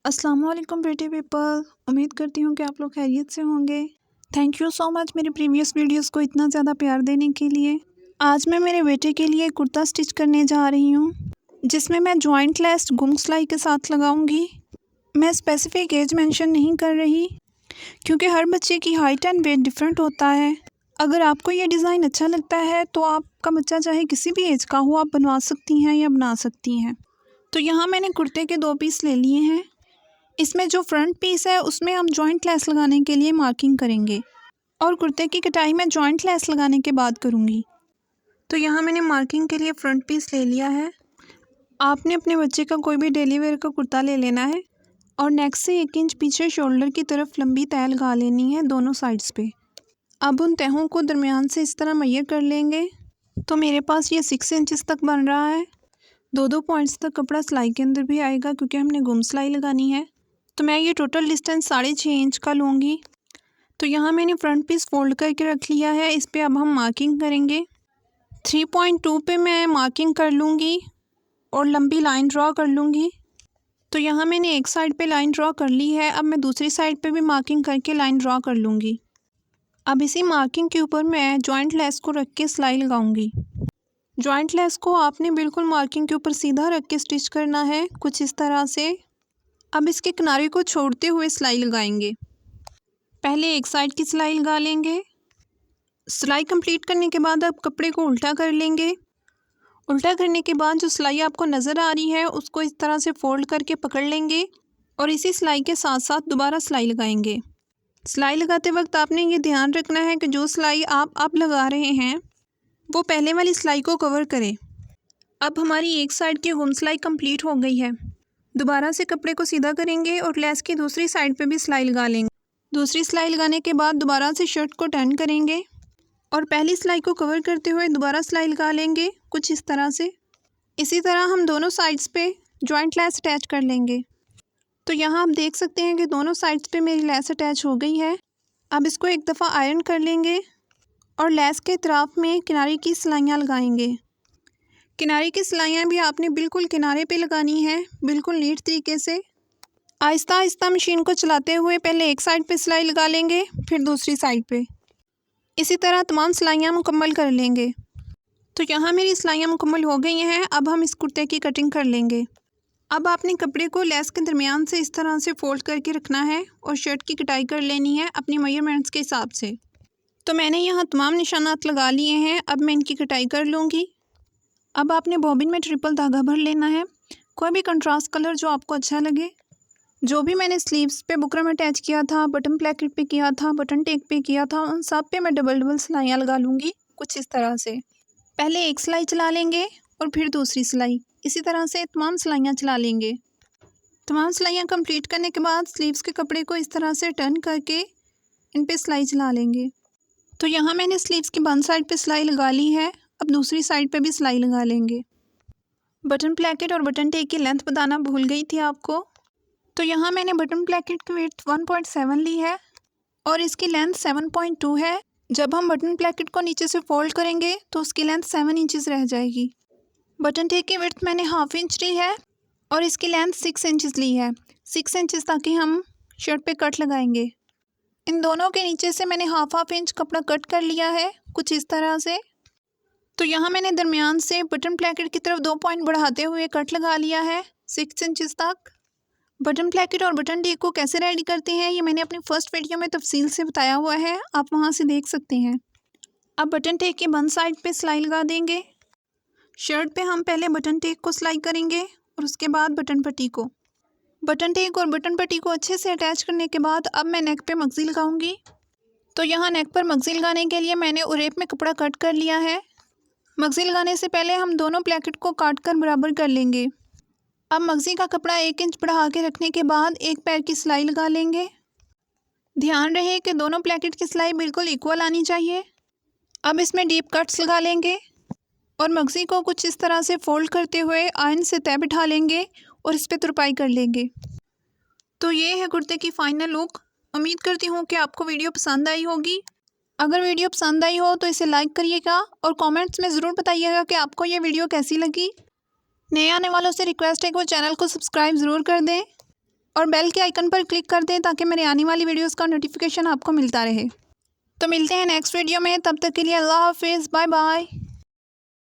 अस्सलाम वालेकुम pretty people. उम्मीद करती हूँ कि आप लोग खैरियत से होंगे। थैंक यू सो मच मेरी प्रीवियस वीडियोस को इतना ज़्यादा प्यार देने के लिए। आज मैं मेरे बेटे के लिए कुर्ता स्टिच करने जा रही हूँ, जिसमें मैं जॉइंट लेस गुम सिलाई के साथ लगाऊंगी। मैं स्पेसिफिक एज मेंशन नहीं कर रही, क्योंकि हर बच्चे की हाइट एंड वेट डिफरेंट होता है। अगर आपको ये डिज़ाइन अच्छा लगता है तो आपका बच्चा चाहे किसी भी एज का हो, आप बनवा सकती हैं या बना सकती हैं। तो यहाँ मैंने कुर्ते के 2 पीस ले लिए हैं। इसमें जो फ्रंट पीस है उसमें हम जॉइंट लेस लगाने के लिए मार्किंग करेंगे, और कुर्ते की कटाई मैं जॉइंट लेस लगाने के बाद करूँगी। तो यहाँ मैंने मार्किंग के लिए फ्रंट पीस ले लिया है। आपने अपने बच्चे का कोई भी डेली वेयर का कुर्ता ले लेना है और नेक से 1 इंच पीछे शोल्डर की तरफ लंबी तह लगा लेनी है दोनों साइड्स पे। अब उन तहों को दरमियान से इस तरह मैयर कर लेंगे। तो मेरे पास ये 6 इंचज़ तक बन रहा है। 2-2 पॉइंट्स तक कपड़ा सिलाई के अंदर भी आएगा, क्योंकि हमने गुम सिलाई लगानी है। तो मैं ये टोटल डिस्टेंस 6.5 इंच का लूँगी। तो यहाँ मैंने फ्रंट पीस फोल्ड करके रख लिया है। इस पे अब हम मार्किंग करेंगे। 3.2 पे मैं मार्किंग कर लूँगी और लंबी लाइन ड्रॉ कर लूँगी। तो यहाँ मैंने एक साइड पे लाइन ड्रॉ कर ली है। अब मैं दूसरी साइड पे भी मार्किंग करके लाइन ड्रॉ कर लूँगी। अब इसी मार्किंग के ऊपर मैं जॉइंट लेस को रख के सिलाई लगाऊँगी। जॉइंट लेस को आपने बिल्कुल मार्किंग के ऊपर सीधा रख के स्टिच करना है, कुछ इस तरह से। अब इसके किनारे को छोड़ते हुए सिलाई लगाएंगे। पहले एक साइड की सिलाई लगा लेंगे। सिलाई कंप्लीट करने के बाद अब कपड़े को उल्टा कर लेंगे। उल्टा करने के बाद जो सिलाई आपको नज़र आ रही है उसको इस तरह से फोल्ड करके पकड़ लेंगे और इसी सिलाई के साथ साथ दोबारा सिलाई लगाएंगे। सिलाई लगाते वक्त आपने ये ध्यान रखना है कि जो सिलाई आप अब लगा रहे हैं वो पहले वाली सिलाई को कवर करे। अब हमारी एक साइड की गुम सिलाई कंप्लीट हो गई है। दोबारा से कपड़े को सीधा करेंगे और लेस की दूसरी साइड पे भी सिलाई लगा लेंगे। दूसरी सिलाई लगाने के बाद दोबारा से शर्ट को टर्न करेंगे और पहली सिलाई को कवर करते हुए दोबारा सिलाई लगा लेंगे, कुछ इस तरह से। इसी तरह हम दोनों साइड्स पे जॉइंट लेस अटैच कर लेंगे। तो यहाँ आप देख सकते हैं कि दोनों साइड्स पे मेरी लेस अटैच हो गई है। अब इसको एक दफ़ा आयरन कर लेंगे और लेस के तरफ में किनारे की सिलाइयाँ लगाएंगे। किनारे की सिलाइयाँ भी आपने बिल्कुल किनारे पे लगानी है, बिल्कुल नीट तरीके से। आहिस्ता आहिस्ता मशीन को चलाते हुए पहले एक साइड पे सिलाई लगा लेंगे, फिर दूसरी साइड पे। इसी तरह तमाम सिलाइयाँ मुकम्मल कर लेंगे। तो यहाँ मेरी सिलाइयाँ मुकम्मल हो गई हैं। अब हम इस कुर्ते की कटिंग कर लेंगे। अब आपने कपड़े को लेस के दरमियान से इस तरह से फोल्ड करके रखना है और शर्ट की कटाई कर लेनी है अपनी मेजरमेंट्स के हिसाब से। तो मैंने यहाँ तमाम निशानात लगा लिए हैं। अब मैं इनकी कटाई कर लूँगी। अब आपने बॉबिन में ट्रिपल धागा भर लेना है, कोई भी कंट्रास्ट कलर जो आपको अच्छा लगे। जो भी मैंने स्लीव्स पे बुकरम अटैच किया था, बटन प्लेकेट पे किया था, बटन टेक पे किया था, उन सब पे मैं डबल डबल सिलाइयाँ लगा लूँगी, कुछ इस तरह से। पहले एक सिलाई चला लेंगे और फिर दूसरी सिलाई, इसी तरह से तमाम सिलाइयाँ चला लेंगे। तमाम सिलाइयाँ कंप्लीट करने के बाद स्लीव्स के कपड़े को इस तरह से टर्न करके इन पर सिलाई चला लेंगे। तो यहाँ मैंने स्लीव्स की बंद साइड पर सिलाई लगा ली है। अब दूसरी साइड पे भी सिलाई लगा लेंगे। बटन प्लेकेट और बटन टेक की लेंथ बताना भूल गई थी आपको। तो यहाँ मैंने बटन प्लेकेट की विड्थ 1.7 ली है और इसकी लेंथ 7.2 है। जब हम बटन प्लेकेट को नीचे से फोल्ड करेंगे तो उसकी लेंथ 7 इंचज़ रह जाएगी। बटन टेक की विड्थ मैंने हाफ इंच ली है और इसकी लेंथ 6 इंचज़ ली है। 6 इंचज़ ताकि हम शर्ट पे कट लगाएंगे। इन दोनों के नीचे से मैंने हाफ इंच कपड़ा कट कर लिया है, कुछ इस तरह से। तो यहाँ मैंने दरमियान से बटन प्लेकेट की तरफ 2 पॉइंट बढ़ाते हुए कट लगा लिया है 6 इंचज़ तक। बटन प्लेकेट और बटन टेक को कैसे रेडी करते हैं ये मैंने अपनी फ़र्स्ट वीडियो में तफसील से बताया हुआ है, आप वहाँ से देख सकते हैं। अब बटन टेक की बंद साइड पे सिलाई लगा देंगे। शर्ट पे हम पहले बटन टेक को सिलाई करेंगे और उसके बाद बटन पट्टी को। बटन टेक और बटन पट्टी को अच्छे से अटैच करने के बाद अब मैं नेक पे मगज़ी लगाऊंगी। तो यहाँ नेक पर मगज़ी लगाने के लिए मैंने उरेप में कपड़ा कट कर लिया है। मगज़ी लगाने से पहले हम दोनों प्लेकेट को काट कर बराबर कर लेंगे। अब मगज़ी का कपड़ा 1 इंच बढ़ा के रखने के बाद एक पैर की सिलाई लगा लेंगे। ध्यान रहे कि दोनों प्लेकेट की सिलाई बिल्कुल इक्वल आनी चाहिए। अब इसमें डीप कट्स लगा लेंगे और मगज़ी को कुछ इस तरह से फोल्ड करते हुए आयरन से तय बिठा लेंगे और इस पर तुरपाई कर लेंगे। तो ये है कुर्ते की फ़ाइनल लुक। उम्मीद करती हूँ कि आपको वीडियो पसंद आई होगी। अगर वीडियो पसंद आई हो तो इसे लाइक करिएगा और कमेंट्स में ज़रूर बताइएगा कि आपको ये वीडियो कैसी लगी। नए आने वालों से रिक्वेस्ट है कि वो चैनल को सब्सक्राइब ज़रूर कर दें। और बेल के आइकन पर क्लिक कर दें ताकि मेरे आने वाली वीडियोस का नोटिफिकेशन आपको मिलता रहे। तो मिलते हैं नेक्स्ट वीडियो में, तब तक के लिए अल्लाह हाफिज़, बाय बाय।